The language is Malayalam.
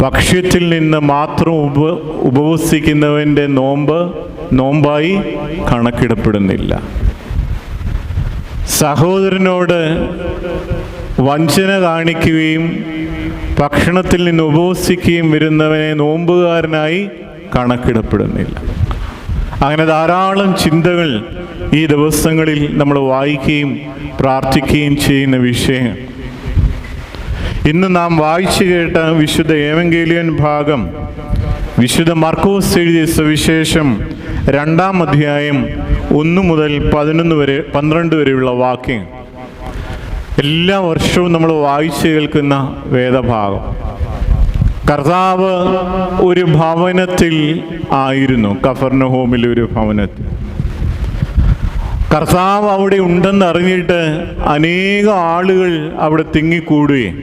ഭക്ഷ്യത്തിൽ നിന്ന് മാത്രം ഉപവസിക്കുന്നവൻ്റെ നോമ്പായി കണക്കിടപ്പെടുന്നില്ല. സഹോദരനോട് വഞ്ചന കാണിക്കുകയും ഭക്ഷണത്തിൽ നിന്ന് ഉപവസിക്കുകയും വരുന്നവനെ നോമ്പുകാരനായി കണക്കിടപ്പെടുന്നില്ല. അങ്ങനെ ധാരാളം ചിന്തകൾ ഈ ദിവസങ്ങളിൽ നമ്മൾ വായിക്കുകയും പ്രാർത്ഥിക്കുകയും ചെയ്യുന്ന വിഷയം. ഇന്ന് നാം വായിച്ചു കേട്ട വിശുദ്ധ ഏവങ്കേലിയൻ ഭാഗം വിശുദ്ധ മർക്കോസ് എഴുതിയ സുവിശേഷം 2-ാം അധ്യായം 1 മുതൽ 12 വരെയുള്ള വാക്യം. എല്ലാ വർഷവും നമ്മൾ വായിച്ചു കേൾക്കുന്ന വേദഭാഗം. കർത്താവ് ഒരു ഭവനത്തിൽ ആയിരുന്നു, കഫർനഹൂമിലെ ഒരു ഭവനത്തിൽ. കർത്താവ് അവിടെ ഉണ്ടെന്ന് അറിഞ്ഞിട്ട് അനേകം ആളുകൾ അവിടെ തിങ്ങിക്കൂടുകയും